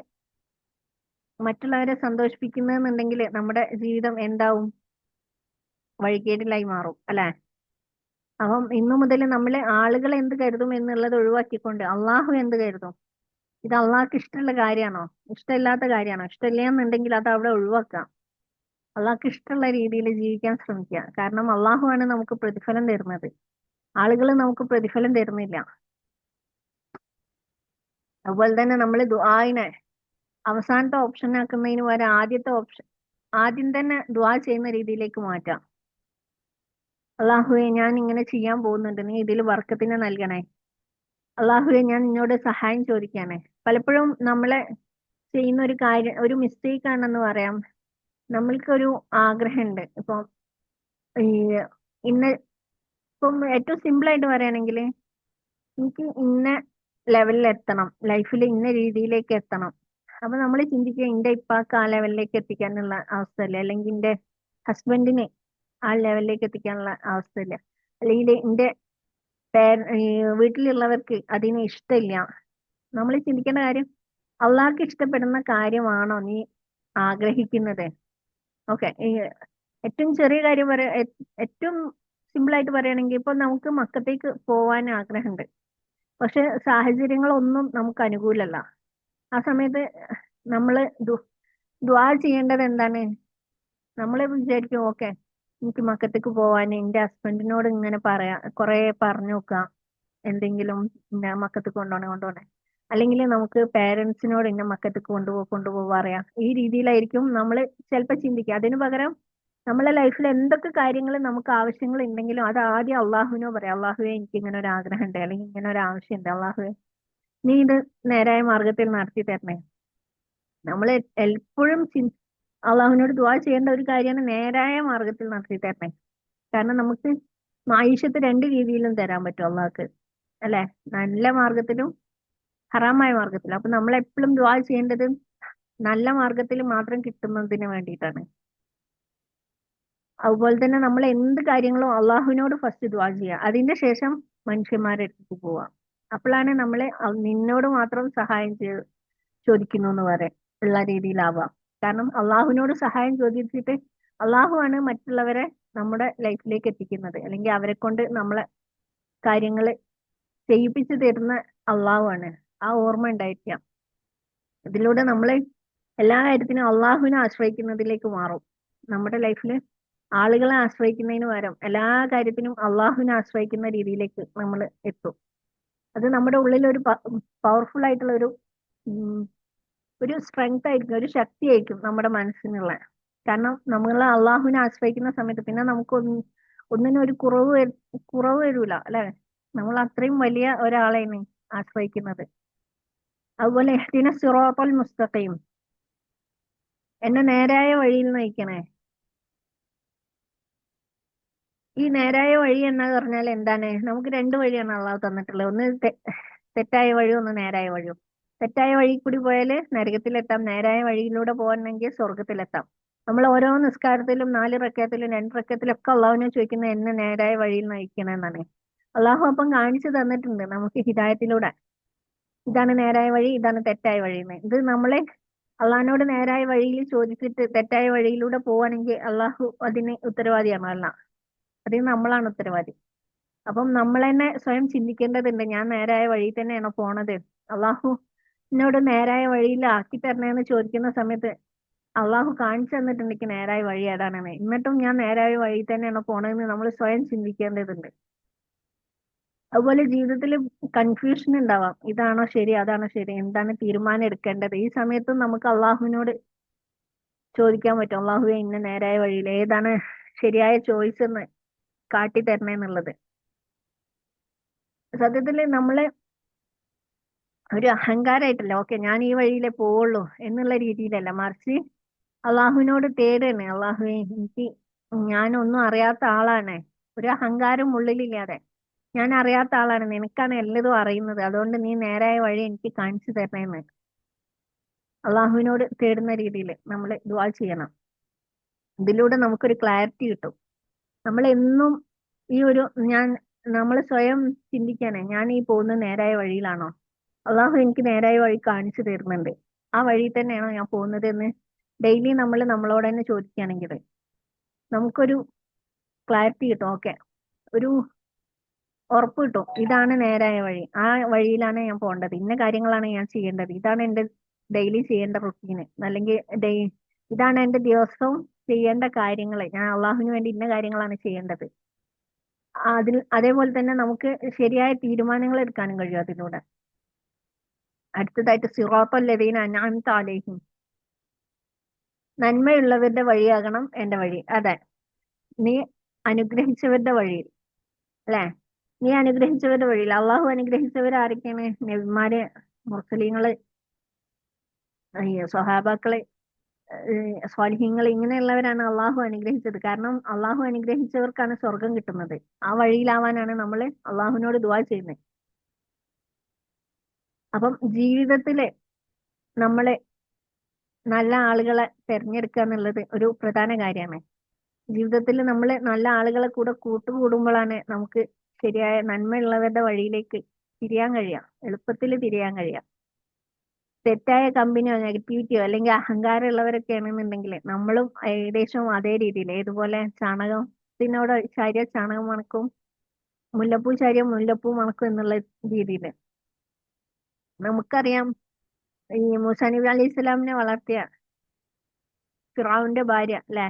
മറ്റുള്ളവരെ സന്തോഷിപ്പിക്കുന്നതെന്നുണ്ടെങ്കിൽ നമ്മുടെ ജീവിതം എന്താവും? വഴികേടിലായി മാറും അല്ലെ. അപ്പം ഇന്നു മുതൽ നമ്മൾ ആളുകൾ എന്ത് കരുതും എന്നുള്ളത് ഒഴിവാക്കിക്കൊണ്ട് അള്ളാഹു എന്ത് കരുതും, ഇത് അള്ളാഹ്ക്ക് ഇഷ്ടമുള്ള കാര്യമാണോ ഇഷ്ടമില്ലാത്ത കാര്യമാണോ, ഇഷ്ടമില്ല എന്നുണ്ടെങ്കിൽ അത് അവിടെ ഒഴിവാക്കാം. അള്ളാഹ്ക്ക് ഇഷ്ടമുള്ള രീതിയിൽ ജീവിക്കാൻ ശ്രമിക്കുക. കാരണം അള്ളാഹു ആണ് നമുക്ക് പ്രതിഫലം തരുന്നത്, ആളുകൾ നമുക്ക് പ്രതിഫലം തരുന്നില്ല. അതുപോലെ തന്നെ നമ്മൾ ദുആഇനെ അവസാനത്തെ ഓപ്ഷൻ ആക്കുന്നതിന് പകരം ആദ്യത്തെ ഓപ്ഷൻ ആദ്യം തന്നെ ദുആ ചെയ്യുന്ന രീതിയിലേക്ക് മാറ്റാം. അള്ളാഹുവെ ഞാൻ ഇങ്ങനെ ചെയ്യാൻ പോകുന്നുണ്ട്, നീ ഇതിൽ ബർക്കത്തിനെ നൽകണേ. അള്ളാഹുവെ ഞാൻ നിന്നോട് സഹായം ചോദിക്കാനേ. പലപ്പോഴും നമ്മളെ ചെയ്യുന്ന ഒരു കാര്യം ഒരു മിസ്റ്റേക്ക് ആണെന്ന് പറയാം. നമ്മൾക്കൊരു ആഗ്രഹമുണ്ട്. ഇപ്പം ഈ ഇന്ന ഇപ്പം ഏറ്റവും സിമ്പിൾ ആയിട്ട് പറയുകയാണെങ്കിൽ എനിക്ക് ഇന്ന ലെവലിൽ എത്തണം, ലൈഫിൽ ഇന്ന രീതിയിലേക്ക് എത്തണം. അപ്പൊ നമ്മൾ ചിന്തിക്കുക എന്റെ ഇപ്പാക്ക് ആ ലെവലിലേക്ക് എത്തിക്കാനുള്ള അവസ്ഥയില്ല, അല്ലെങ്കിൽ എന്റെ ഹസ്ബൻഡിന് ആ ലെവലിലേക്ക് എത്തിക്കാനുള്ള അവസ്ഥയില്ല, അല്ലെങ്കിൽ എന്റെ ഈ വീട്ടിലുള്ളവർക്ക് അതിന് ഇഷ്ടമില്ല. നമ്മൾ ചിന്തിക്കേണ്ട കാര്യം അള്ളാഹ്ക്ക് ഇഷ്ടപ്പെടുന്ന കാര്യമാണോ നീ ആഗ്രഹിക്കുന്നത്? ഓക്കെ, ഏറ്റവും ചെറിയ കാര്യം ഏറ്റവും സിമ്പിൾ ആയിട്ട് പറയുകയാണെങ്കിൽ ഇപ്പൊ നമുക്ക് മക്കത്തേക്ക് പോവാൻ ആഗ്രഹമുണ്ട്, പക്ഷെ സാഹചര്യങ്ങളൊന്നും നമുക്ക് അനുകൂലമല്ല. ആ സമയത്ത് നമ്മള് ദുആ ചെയ്യേണ്ടത് എന്താണ്? നമ്മളെ വിചാരിക്കും ഓക്കെ എനിക്ക് മക്കത്തേക്ക് പോവാൻ എന്റെ ഹസ്ബൻഡിനോട് ഇങ്ങനെ പറയാ, കുറെ പറഞ്ഞു നോക്കാം എന്തെങ്കിലും ഇന്ന മക്കത്തേക്ക് കൊണ്ടുപോകണേ, അല്ലെങ്കിൽ നമുക്ക് പേരൻസിനോട് ഇന്ന മക്കത്തേക്ക് കൊണ്ടുപോകാൻ പറയാം. ഈ രീതിയിലായിരിക്കും നമ്മൾ ചിലപ്പോൾ ചിന്തിക്കുക. അതിനു പകരം നമ്മളെ ലൈഫിൽ എന്തൊക്കെ കാര്യങ്ങൾ നമുക്ക് ആവശ്യങ്ങൾ ഉണ്ടെങ്കിലും അത് ആദ്യം അള്ളാഹുവിനോ പറയാം. അള്ളാഹുവെ എനിക്ക് ഇങ്ങനെ ഒരു ആഗ്രഹം ഉണ്ട്, അല്ലെങ്കിൽ ഇങ്ങനെ ഒരു ആവശ്യമുണ്ട്, അള്ളാഹുവെ നീ ഇത് നേരായ മാർഗത്തിൽ നടത്തി തരണേ. നമ്മൾ എപ്പോഴും അള്ളാഹുവിനോട് ദുആ ചെയ്യേണ്ട ഒരു കാര്യമാണ് നേരായ മാർഗത്തിൽ നടത്തി തരണേ. കാരണം നമുക്ക് മായിഷത്ത് രണ്ട് രീതിയിലും തരാൻ പറ്റും അള്ളാഹ്ക്ക് അല്ലെ, നല്ല മാർഗത്തിലും ഹറാമായ മാർഗത്തിലും. അപ്പൊ നമ്മൾ എപ്പോഴും ദുആ ചെയ്യേണ്ടത് നല്ല മാർഗത്തിൽ മാത്രം കിട്ടുന്നതിന് വേണ്ടിയിട്ടാണ്. അതുപോലെ തന്നെ നമ്മൾ എന്ത് കാര്യങ്ങളും അള്ളാഹുവിനോട് ഫസ്റ്റ് ദുആ ചെയ്യുക, അതിന്റെ ശേഷം മനുഷ്യന്മാരുടെ അടുത്തേക്ക് പോവാം. അപ്പോഴാണ് നമ്മളെ നിന്നോട് മാത്രം സഹായം ചോദിക്കുന്നു എന്ന് പറയാം ഉള്ള രീതിയിലാവാം. കാരണം അള്ളാഹുവിനോട് സഹായം ചോദിച്ചിട്ട് അള്ളാഹു ആണ് മറ്റുള്ളവരെ നമ്മുടെ ലൈഫിലേക്ക് എത്തിക്കുന്നത്, അല്ലെങ്കിൽ അവരെ കൊണ്ട് നമ്മളെ കാര്യങ്ങൾ ചെയ്യിപ്പിച്ചു തരുന്ന അള്ളാഹു ആണ്. ആ ഓർമ്മ ഉണ്ടായിരിക്കാം. ഇതിലൂടെ നമ്മൾ എല്ലാ കാര്യത്തിനും അള്ളാഹുവിനെ ആശ്രയിക്കുന്നതിലേക്ക് മാറും. നമ്മുടെ ലൈഫിൽ ആളുകളെ ആശ്രയിക്കുന്നതിന് പകരം എല്ലാ കാര്യത്തിനും അള്ളാഹുവിനെ ആശ്രയിക്കുന്ന രീതിയിലേക്ക് നമ്മൾ എത്തും. അത് നമ്മുടെ ഉള്ളിൽ ഒരു പവർഫുൾ ആയിട്ടുള്ള ഒരു സ്ട്രെങ്ത് ആയിരിക്കും, ഒരു ശക്തിയായിരിക്കും നമ്മുടെ മനസ്സിനുള്ള. കാരണം നമ്മൾ അള്ളാഹുവിനെ ആശ്രയിക്കുന്ന സമയത്ത് പിന്നെ നമുക്ക് ഒന്നിനും ഒരു കുറവ് വരൂല അല്ലെ. നമ്മൾ അത്രയും വലിയ ഒരാളെയാണ് ആശ്രയിക്കുന്നത്. അതുപോലെ ഇഹ്ദിന സിറാത്തൽ മുസ്തഖീം, എന്നെ നേരായ വഴിയിൽ നയിക്കണേ. ഈ നേരായ വഴി എന്ന് പറഞ്ഞാൽ എന്താണ്? നമുക്ക് രണ്ട് വഴിയാണ് അള്ളാഹു തന്നിട്ടുള്ളത്, ഒന്ന് തെറ്റായ വഴിയും ഒന്ന് നേരായ വഴിയും. തെറ്റായ വഴി കൂടി പോയാൽ നരകത്തിലെത്താം, നേരായ വഴിയിലൂടെ പോകണമെങ്കിൽ സ്വർഗത്തിലെത്താം. നമ്മൾ ഓരോ നിസ്കാരത്തിലും 4 റക്അത്തിലും 2 റക്അത്തിലും ഒക്കെ അള്ളാഹുവിനെ ചോദിക്കുന്നത് എന്നെ നേരായ വഴിയിൽ നയിക്കണമെന്നാണ്. അള്ളാഹു അപ്പം കാണിച്ചു തന്നിട്ടുണ്ട് നമുക്ക് ഹിദായത്തിലൂടെ, ഇതാണ് നേരായ വഴി, ഇതാണ് തെറ്റായ വഴി എന്ന്. ഇത് നമ്മളെ അള്ളാഹിനോട് നേരായ വഴിയിൽ ചോദിച്ചിട്ട് തെറ്റായ വഴിയിലൂടെ പോവാണെങ്കിൽ അള്ളാഹു അതിന് ഉത്തരവാദിയാണ്. അല്ല, അതിന് നമ്മളാണ് ഉത്തരവാദി. അപ്പം നമ്മൾ തന്നെ സ്വയം ചിന്തിക്കേണ്ടതുണ്ട്, ഞാൻ നേരായ വഴി തന്നെയാണോ പോണത്? അള്ളാഹു എന്നോട് നേരായ വഴിയിൽ ആക്കി തരണേന്ന് ചോദിക്കുന്ന സമയത്ത് അള്ളാഹു കാണിച്ചു തന്നിട്ടുണ്ടെങ്കിൽ നേരായ വഴി ഏതാണെന്ന്, എന്നിട്ടും ഞാൻ നേരായ വഴി തന്നെയാണോ പോണതെന്ന് നമ്മൾ സ്വയം ചിന്തിക്കേണ്ടതുണ്ട്. അതുപോലെ ജീവിതത്തിൽ കൺഫ്യൂഷൻ ഉണ്ടാവാം, ഇതാണോ ശരി അതാണോ ശരി, എന്താണ് തീരുമാനം എടുക്കേണ്ടത്. ഈ സമയത്തും നമുക്ക് അള്ളാഹുവിനോട് ചോദിക്കാൻ പറ്റും, അള്ളാഹുവെ ഇന്ന നേരായ വഴിയിൽ ഏതാണ് ശരിയായ ചോയ്സ് എന്ന് കാട്ടി തരണേന്നുള്ളത്. സത്യത്തില് നമ്മള് ഒരു അഹങ്കാരായിട്ടല്ല, ഓക്കെ ഞാൻ ഈ വഴിയിലേ പോവുള്ളൂ എന്നുള്ള രീതിയിലല്ല, മറിച്ച് അള്ളാഹുവിനോട് തേടാണ്, അള്ളാഹുവെ എനിക്ക്, ഞാനൊന്നും അറിയാത്ത ആളാണ്, ഒരു അഹങ്കാരം ഉള്ളിലില്ലാതെ ഞാൻ അറിയാത്ത ആളാണ്, നിനക്കാണ് എല്ലതും അറിയുന്നത്, അതുകൊണ്ട് നീ നേരായ വഴി എനിക്ക് കാണിച്ചു തരണേന്ന് അള്ളാഹുവിനോട് തേടുന്ന രീതിയിൽ നമ്മൾ ദുആ ചെയ്യണം. ഇതിലൂടെ നമുക്കൊരു ക്ലാരിറ്റി കിട്ടും. നമ്മൾ എന്നും ഈ ഒരു ഞാൻ നമ്മൾ സ്വയം ചിന്തിക്കാനേ, ഞാൻ ഈ പോകുന്ന നേരായ വഴിയിലാണോ, അള്ളാഹു എനിക്ക് നേരായ വഴി കാണിച്ചു തരുന്നുണ്ട്, ആ വഴി തന്നെയാണോ ഞാൻ പോകുന്നത് എന്ന് ഡെയിലി നമ്മൾ നമ്മളോട് തന്നെ ചോദിക്കുകയാണെങ്കിൽ നമുക്കൊരു ക്ലാരിറ്റി കിട്ടും. ഓക്കെ, ഒരു ഉറപ്പ് കിട്ടും, ഇതാണ് നേരായ വഴി, ആ വഴിയിലാണ് ഞാൻ പോകേണ്ടത്, ഇന്ന കാര്യങ്ങളാണ് ഞാൻ ചെയ്യേണ്ടത്, ഇതാണ് എൻ്റെ ഡെയിലി ചെയ്യേണ്ട റുട്ടീന്, അല്ലെങ്കിൽ ഇതാണ് എൻ്റെ ദിവസവും ചെയ്യേണ്ട കാര്യങ്ങൾ, ഞാൻ അള്ളാഹുവിന് വേണ്ടി ഇന്ന കാര്യങ്ങളാണ് ചെയ്യേണ്ടത്. അതേപോലെ തന്നെ നമുക്ക് ശരിയായ തീരുമാനങ്ങൾ എടുക്കാനും കഴിയും അതിലൂടെ. അടുത്തതായിട്ട് സിറാത്തൽ ലദീന അൻഅംത അലൈഹിം, നന്മയുള്ളവരുടെ വഴിയാകണം എന്റെ വഴി. അതെ, നീ അനുഗ്രഹിച്ചവരുടെ വഴിയിൽ, അല്ലെ, നീ അനുഗ്രഹിച്ചവരുടെ വഴിയിൽ. അള്ളാഹു അനുഗ്രഹിച്ചവർ ആരൊക്കെയാണ്? നബിമാര്, മുർസലീങ്ങള്, സ്വഹാബാക്കള്, സ്വാലിഹീങ്ങൾ, ഇങ്ങനെയുള്ളവരാണ് അള്ളാഹു അനുഗ്രഹിച്ചത്. കാരണം അള്ളാഹു അനുഗ്രഹിച്ചവർക്കാണ് സ്വർഗം കിട്ടുന്നത്. ആ വഴിയിലാവാനാണ് നമ്മൾ അള്ളാഹുവിനോട് ദുആ ചെയ്യുന്നത്. അപ്പം ജീവിതത്തില് നമ്മള് നല്ല ആളുകളെ തെരഞ്ഞെടുക്കുക എന്നുള്ളത് ഒരു പ്രധാന കാര്യമാണ്. ജീവിതത്തിൽ നമ്മൾ നല്ല ആളുകളെ കൂടെ കൂട്ടുകൂടുമ്പോഴാണ് നമുക്ക് ശരിയായ നന്മയുള്ളവരുടെ വഴിയിലേക്ക് തിരിയാൻ കഴിയാം, എളുപ്പത്തിൽ തിരിയാൻ കഴിയാം. തെറ്റായ കമ്പനിയോ നെഗറ്റിവിറ്റിയോ അല്ലെങ്കിൽ അഹങ്കാരം ഉള്ളവരൊക്കെ ആണെന്നുണ്ടെങ്കിൽ നമ്മളും ഏകദേശം അതേ രീതിയിൽ, ഏതുപോലെ ചാണകത്തിനോട് ചാരിയ ചാണകം മണക്കും, മുല്ലപ്പൂ ചാരിയ മുല്ലപ്പൂ മണക്കും എന്നുള്ള രീതിയിൽ. നമുക്കറിയാം, ഈ മൂസാ നബി അലൈഹി സ്വലാമിനെ വളർത്തിയ ഫിറഔന്റെ ഭാര്യ, അല്ലെ,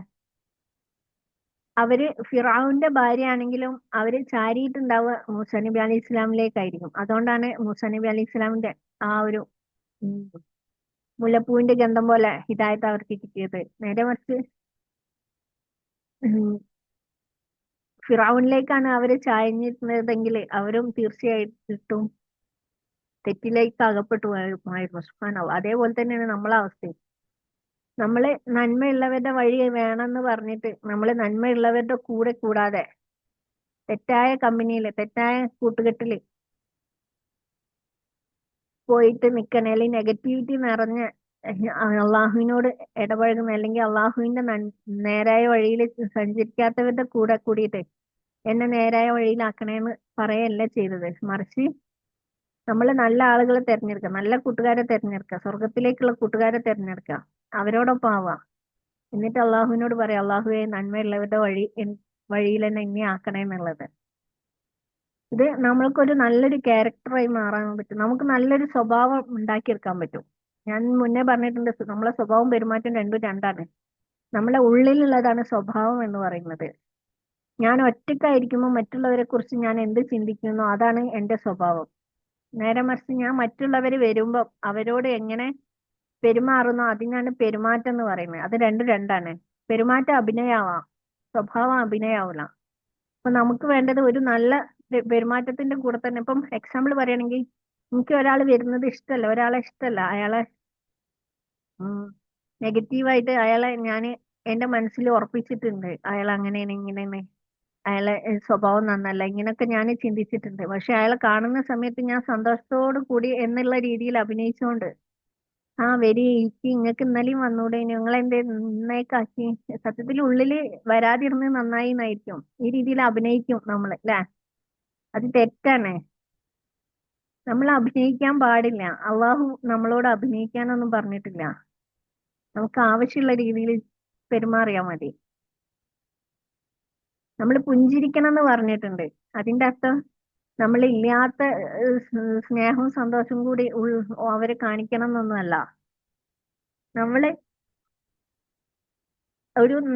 അവര് ഫിറഔന്റെ ഭാര്യ ആണെങ്കിലും അവര് ചാരിയിട്ടുണ്ടാവുക മൂസാ നബി അലൈഹി ഇസ്ലാമിലേക്കായിരിക്കും. അതുകൊണ്ടാണ് മൂസാ നബി അലൈഹി ഇസ്ലാമിന്റെ ആ ഒരു ഉം, മുല്ലപ്പൂവിന്റെ ഗന്ധം പോലെ ഹിദായത്ത് അവർക്ക് കിട്ടിയത്. നേരെ മറിച്ച് ഉം, ഫിറൗനിലേക്കാണ് അവര് ചായഞ്ഞിരുന്നതെങ്കിൽ അവരും തീർച്ചയായിട്ടും തെറ്റിലേക്ക് അകപ്പെട്ടു പോയിരുന്നു. സുബ്ഹാനല്ലാഹ്. അതേപോലെ തന്നെയാണ് നമ്മളെ അവസ്ഥയും. നമ്മള് നന്മയുള്ളവരുടെ വഴി വേണമെന്ന് പറഞ്ഞിട്ട് നമ്മള് നന്മയുള്ളവരുടെ കൂടെ കൂടാതെ തെറ്റായ കമ്പനിയില്, തെറ്റായ കൂട്ടുകെട്ടില് പോയിട്ട് നിൽക്കണേ, അല്ലെങ്കിൽ നെഗറ്റിവിറ്റി നിറഞ്ഞ അള്ളാഹുവിനോട് ഇടപഴകുന്ന, അല്ലെങ്കിൽ അള്ളാഹുവിന്റെ നേരായ വഴിയിൽ സഞ്ചരിക്കാത്തവരുടെ കൂടെ കൂടിയിട്ട് എന്നെ നേരായ വഴിയിലാക്കണേന്ന് പറയല്ല ചെയ്തത്. മറിച്ച് നമ്മൾ നല്ല ആളുകളെ തെരഞ്ഞെടുക്കുക, നല്ല കൂട്ടുകാരെ തെരഞ്ഞെടുക്കുക, സ്വർഗത്തിലേക്കുള്ള കൂട്ടുകാരെ തെരഞ്ഞെടുക്കുക, അവരോടൊപ്പം ആവാം. എന്നിട്ട് അള്ളാഹുവിനോട് പറയാം, അള്ളാഹുവെ നന്മയുള്ളവരുടെ വഴിയിൽ തന്നെ ഇനി ആക്കണേ എന്നുള്ളത്. ഇത് നമ്മൾക്കൊരു നല്ലൊരു ക്യാരക്ടറായി മാറാൻ പറ്റും, നമുക്ക് നല്ലൊരു സ്വഭാവം ഉണ്ടാക്കിയെടുക്കാൻ പറ്റും. ഞാൻ മുന്നേ പറഞ്ഞിട്ടുണ്ട്, നമ്മളെ സ്വഭാവം പെരുമാറ്റം രണ്ടും രണ്ടാണ്. നമ്മളെ ഉള്ളിലുള്ളതാണ് സ്വഭാവം എന്ന് പറയുന്നത്. ഞാൻ ഒറ്റയ്ക്കായിരിക്കുമ്പോൾ മറ്റുള്ളവരെ കുറിച്ച് ഞാൻ എന്ത് ചിന്തിക്കുന്നു അതാണ് എന്റെ സ്വഭാവം. നേരെ മറിച്ച് ഞാൻ മറ്റുള്ളവർ വരുമ്പോൾ അവരോട് എങ്ങനെ പെരുമാറുന്നു അതിനാണ് പെരുമാറ്റം എന്ന് പറയുന്നത്. അത് രണ്ടും രണ്ടാണ്. പെരുമാറ്റം അഭിനയാവാം, സ്വഭാവം അഭിനയാവില്ല. അപ്പൊ നമുക്ക് വേണ്ടത് ഒരു നല്ല പെരുമാറ്റത്തിന്റെ കൂടെ തന്നെ. ഇപ്പം എക്സാമ്പിൾ പറയുകയാണെങ്കിൽ, എനിക്ക് ഒരാൾ വരുന്നത് ഇഷ്ടമല്ല, ഒരാളെ ഇഷ്ടമല്ല, അയാളെ നെഗറ്റീവായിട്ട് അയാളെ ഞാൻ എന്റെ മനസ്സിൽ ഉറപ്പിച്ചിട്ടുണ്ട്, അയാൾ അങ്ങനെയാണ് ഇങ്ങനെയാണ്, അയാളെ സ്വഭാവം നന്നല്ല, ഇങ്ങനെയൊക്കെ ഞാൻ ചിന്തിച്ചിട്ടുണ്ട്. പക്ഷെ അയാളെ കാണുന്ന സമയത്ത് ഞാൻ സന്തോഷത്തോടു കൂടി എന്നുള്ള രീതിയിൽ അഭിനയിച്ചുകൊണ്ട്, ആ വരി, എനിക്ക് ഇങ്ങക്ക് ഇന്നലെയും വന്നൂടെ, നിങ്ങൾ എന്റെ ഇന്നേക്കാക്കി, സത്യത്തിൽ ഉള്ളില് വരാതിരുന്ന് നന്നായി എന്നായിരിക്കും, ഈ രീതിയിൽ അഭിനയിക്കും നമ്മൾ, അല്ലെ. അത് തെറ്റാണ്. നമ്മൾ അഭിനയിക്കാൻ പാടില്ല. അള്ളാഹു നമ്മളോട് അഭിനയിക്കാനൊന്നും പറഞ്ഞിട്ടില്ല. നമുക്ക് ആവശ്യമുള്ള രീതിയിൽ പെരുമാറിയാൽ മതി. നമ്മൾ പുഞ്ചിരിക്കണം എന്ന് പറഞ്ഞിട്ടുണ്ട്. അതിന്റെ അർത്ഥം നമ്മൾ ഇല്ലാത്ത സ്നേഹവും സന്തോഷവും കൂടി അവരെ കാണിക്കണം എന്നൊന്നുമല്ല. നമ്മള്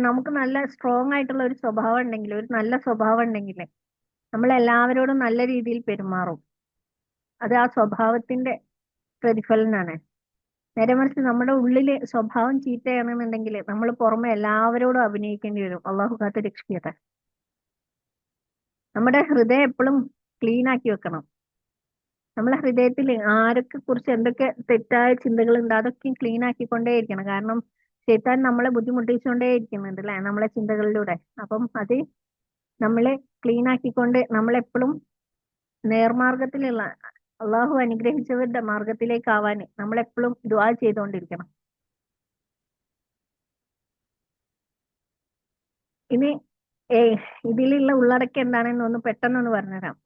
നമുക്ക് നല്ല സ്ട്രോങ് ആയിട്ടുള്ള ഒരു സ്വഭാവം ഉണ്ടെങ്കിൽ, ഒരു നല്ല സ്വഭാവം ഉണ്ടെങ്കിൽ നമ്മൾ എല്ലാവരോടും നല്ല രീതിയിൽ പെരുമാറും. അത് ആ സ്വഭാവത്തിന്റെ പ്രതിഫലനാണ്. നേരെ മറിച്ച് നമ്മുടെ ഉള്ളില് സ്വഭാവം ചീത്തയാണെന്നുണ്ടെങ്കിൽ നമ്മൾ പുറമെ എല്ലാവരോടും അഭിനയിക്കേണ്ടി വരും. അള്ളാഹു കാത്ത് രക്ഷിക്കട്ടെ. നമ്മുടെ ഹൃദയം എപ്പോഴും ക്ലീൻ ആക്കി വെക്കണം. നമ്മളെ ഹൃദയത്തിൽ ആരൊക്കെ കുറിച്ച് എന്തൊക്കെ തെറ്റായ ചിന്തകൾ ഉണ്ട് അതൊക്കെ ക്ലീൻ ആക്കിക്കൊണ്ടേയിരിക്കണം. കാരണം ശൈത്താൻ നമ്മളെ ബുദ്ധിമുട്ടിച്ചുകൊണ്ടേ ഇരിക്കുന്നുണ്ട് അല്ലെ, നമ്മളെ ചിന്തകളിലൂടെ. അപ്പം അത് നമ്മളെ ക്ലീൻ ആക്കിക്കൊണ്ട് നമ്മളെപ്പോഴും നേർമാർഗത്തിലുള്ള അള്ളാഹു അനുഗ്രഹിച്ചവരുടെ മാർഗത്തിലേക്ക് ആവാൻ നമ്മളെപ്പോഴും ദുആ ചെയ്തുകൊണ്ടിരിക്കണം. ഇനി ഇതിലുള്ള ഉള്ളടക്കം എന്താണെന്ന് ഒന്ന് പെട്ടെന്നൊന്ന് പറഞ്ഞുതരാം.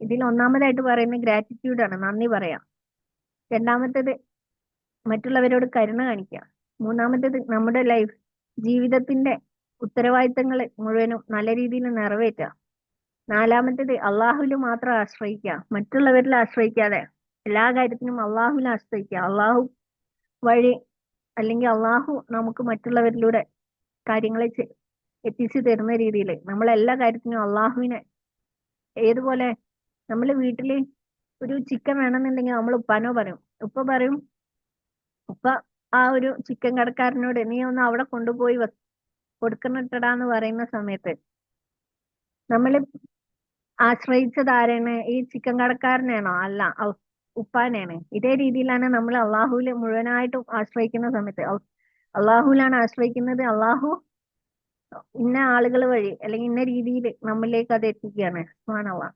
ഇതിൽ ഒന്നാമതായിട്ട് പറയുന്നത് ഗ്രാറ്റിറ്റ്യൂഡ് ആണ്, നന്ദി പറയാം. രണ്ടാമത്തേത് മറ്റുള്ളവരോട് കരുണ കാണിക്കുക. മൂന്നാമത്തേത് നമ്മുടെ ജീവിതത്തിന്റെ ഉത്തരവാദിത്തങ്ങൾ മുഴുവനും നല്ല രീതിയിൽ നിറവേറ്റുക. നാലാമത്തേത് അള്ളാഹുവിൽ മാത്രം ആശ്രയിക്കുക, മറ്റുള്ളവരിൽ ആശ്രയിക്കാതെ എല്ലാ കാര്യത്തിനും അള്ളാഹുവിൽ ആശ്രയിക്കുക. അള്ളാഹു വഴി അല്ലെങ്കിൽ അള്ളാഹു നമുക്ക് മറ്റുള്ളവരിലൂടെ കാര്യങ്ങളെ എത്തിച്ചു തരുന്ന രീതിയിൽ നമ്മൾ എല്ലാ കാര്യത്തിനും അള്ളാഹുവിനെ, ഏതുപോലെ നമ്മൾ വീട്ടില് ഒരു ചിക്കൻ വേണമെന്നുണ്ടെങ്കിൽ നമ്മൾ ഉപ്പാനോ പറയും. ഉപ്പ പറയും, ഉപ്പ ആ ഒരു ചിക്കൻ കടക്കാരനോട് നീ ഒന്ന് അവിടെ കൊണ്ടുപോയി കൊടുക്കണിട്ടടാന്ന് പറയുന്ന സമയത്ത് നമ്മൾ ആശ്രയിച്ചത് ആരാണ്? ഈ ചിക്കൻ കടക്കാരനാണോ? അല്ല, ഉപ്പാനെയാണ്. ഇതേ രീതിയിലാണ് നമ്മൾ അള്ളാഹുവിൽ മുഴുവനായിട്ടും ആശ്രയിക്കുന്ന സമയത്ത്, അള്ളാഹുവിലാണ് ആശ്രയിക്കുന്നത്. അള്ളാഹു ഇന്ന ആളുകൾ വഴി അല്ലെങ്കിൽ ഇന്ന രീതിയിൽ നമ്മളിലേക്ക് അത് എത്തിക്കുകയാണ്. സുബ്ഹാനല്ലാഹ്.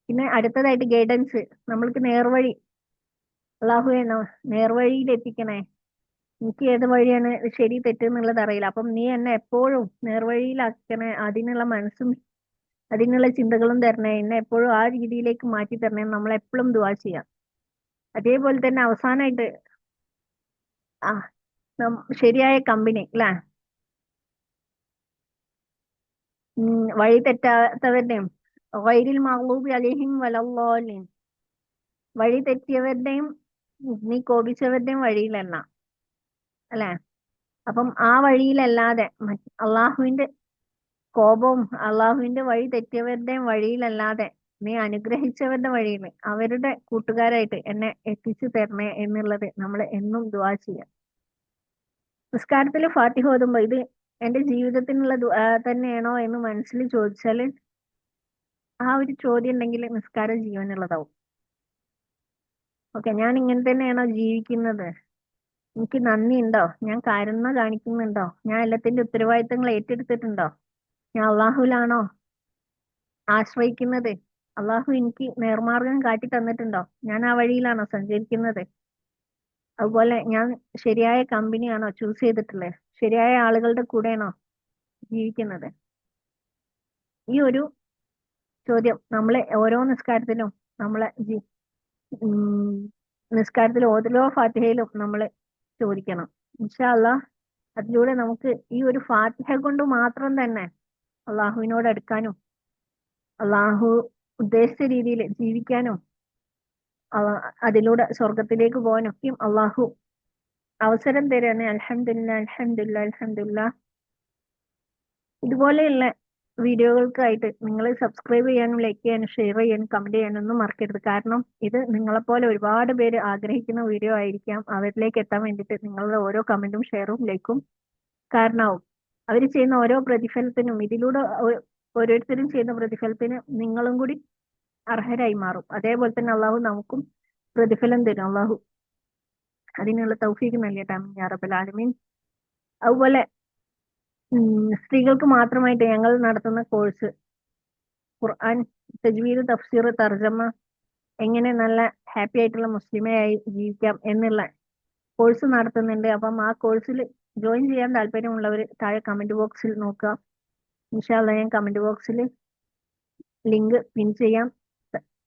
പിന്നെ അടുത്തതായിട്ട് ഗൈഡൻസ്, നമ്മൾക്ക് നേർവഴി. അള്ളാഹുവെ നേർവഴിയിൽ എത്തിക്കണേ, എനിക്ക് ഏത് വഴിയാണ് ശരി തെറ്റ് എന്നുള്ളത് അറിയില്ല, അപ്പം നീ എന്നെ എപ്പോഴും നേർവഴിയിലാക്കണേ, അതിനുള്ള മനസ്സും അതിനുള്ള ചിന്തകളും തരണേ, എന്നെ എപ്പോഴും ആ രീതിയിലേക്ക് മാറ്റി തരണേ, നമ്മൾ എപ്പോഴും ദുആ ചെയ്യാം. അതേപോലെ തന്നെ അവസാനമായിട്ട് ആ ശരിയായ കമ്പനി അല്ലെ, വഴി തെറ്റാത്തവരുടെയും ഗൈരിൽ മഗ്ലൂബി അലൈഹിം വലദ്ദാലിൻ, വഴി തെറ്റിയവരുടെയും നീ കോപിച്ചവരുടെയും വഴിയിലല്ല അല്ലെ. അപ്പം ആ വഴിയിലല്ലാതെ അള്ളാഹുവിന്റെ കോപവും അള്ളാഹുവിന്റെ വഴി തെറ്റിയവരുടെയും വഴിയിലല്ലാതെ നീ അനുഗ്രഹിച്ചവരുടെ വഴിയിൽ അവരുടെ കൂട്ടുകാരായിട്ട് എന്നെ എത്തിച്ചു തരണേ എന്നുള്ളത് നമ്മൾ എന്നും ദുആ ചെയ്യാം. നിസ്കാരത്തിൽ ഫാത്തിഹ ഓതുമ്പോ ഇത് എന്റെ ജീവിതത്തിനുള്ള ദുആ തന്നെയാണോ എന്ന് മനസ്സിൽ ചോദിച്ചാല് ആ ഒരു ചോദ്യം ഉണ്ടെങ്കിൽ നിസ്കാരം ജീവനുള്ളതാവും. ഓക്കെ, ഞാൻ ഇങ്ങനെ തന്നെയാണോ ജീവിക്കുന്നത്? എനിക്ക് നന്ദി ഉണ്ടോ? ഞാൻ കരുണ കാണിക്കുന്നുണ്ടോ? ഞാൻ എല്ലാത്തിന്റെ ഉത്തരവാദിത്തങ്ങൾ ഏറ്റെടുത്തിട്ടുണ്ടോ? ഞാൻ അള്ളാഹുലാണോ ആശ്രയിക്കുന്നത്? അള്ളാഹു എനിക്ക് നേർമാർഗം കാട്ടി തന്നിട്ടുണ്ടോ? ഞാൻ ആ വഴിയിലാണോ സഞ്ചരിക്കുന്നത്? അതുപോലെ ഞാൻ ശരിയായ കമ്പനിയാണോ ചൂസ് ചെയ്തിട്ടുള്ളത്? ശരിയായ ആളുകളുടെ കൂടെയാണോ ജീവിക്കുന്നത്? ഈ ഒരു ചോദ്യം നമ്മളെ ഓരോ നിസ്കാരത്തിലും നമ്മളെ നിസ്കാരത്തിൽ ഓരോ ഫാത്തിഹയിലും നമ്മൾ ചോദിക്കണം. ഇൻഷാ അള്ളാഹ് അതിലൂടെ നമുക്ക് ഈ ഒരു ഫാത്തിഹ കൊണ്ട് മാത്രം തന്നെ അള്ളാഹുവിനോട് അടുക്കാനും അള്ളാഹു ഉദ്ദേശിച്ച രീതിയിൽ ജീവിക്കാനും അതിലൂടെ സ്വർഗത്തിലേക്ക് പോകാനൊക്കെയും അള്ളാഹു അവസരം തരാണ്. അൽഹംദുലില്ലാ അൽഹംദുലില്ലാ അൽഹംദുലില്ലാ. ഇതുപോലെയുള്ള വീഡിയോകൾക്കായിട്ട് നിങ്ങൾ സബ്സ്ക്രൈബ് ചെയ്യാനും ലൈക്ക് ചെയ്യാനും ഷെയർ ചെയ്യാനും കമന്റ് ചെയ്യാനും ഒന്നും മറക്കരുത്. കാരണം ഇത് നിങ്ങളെപ്പോലെ ഒരുപാട് പേര് ആഗ്രഹിക്കുന്ന വീഡിയോ ആയിരിക്കാം. അവരിലേക്ക് എത്താൻ വേണ്ടിയിട്ട് നിങ്ങളുടെ ഓരോ കമന്റും ഷെയറും ലൈക്കും കാരണമാവും. അവർ ചെയ്യുന്ന ഓരോ പ്രതിഫലത്തിനും ഇതിലൂടെ ഓരോരുത്തരും ചെയ്യുന്ന പ്രതിഫലത്തിന് നിങ്ങളും കൂടി അർഹരായി മാറും. അതേപോലെ തന്നെ അള്ളാഹു നമുക്കും പ്രതിഫലം തരും. അള്ളാഹു അതിനുള്ള തൗഫീഖ് നൽകട്ടെ. ആമീൻ യാ റബ്ബൽ ആലമീൻ. അതുപോലെ സ്ത്രീകൾക്ക് മാത്രമായിട്ട് ഞങ്ങൾ നടത്തുന്ന കോഴ്സ് ഖുർആൻ തജ്വീദ് തഫ്സീർ തർജമ, എങ്ങനെ നല്ല ഹാപ്പി ആയിട്ടുള്ള മുസ്ലിമയായി ജീവിക്കാം എന്നുള്ള കോഴ്സ് നടത്തുന്നുണ്ട്. അപ്പം ആ കോഴ്സിൽ ജോയിൻ ചെയ്യാൻ താല്പര്യമുള്ളവർ താഴെ കമന്റ് ബോക്സിൽ നോക്കുക. ഇൻഷാ അല്ലാഹ് ഞാൻ കമന്റ് ബോക്സിൽ ലിങ്ക് പിൻ ചെയ്യാം.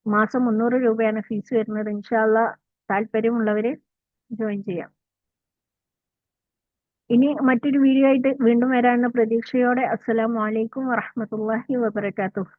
മാസം 300 രൂപയാണ് ഫീസ് വരുന്നത്. ഇൻഷാ അല്ലാഹ് താല്പര്യമുള്ളവര് ജോയിൻ ചെയ്യാം. ഇനി മറ്റൊരു വീഡിയോ ആയിട്ട് വീണ്ടും വരാമെന്ന പ്രതീക്ഷയോടെ അസ്സലാമു അലൈക്കും വറഹ്മത്തുള്ളാഹി വബറകാതുഹു.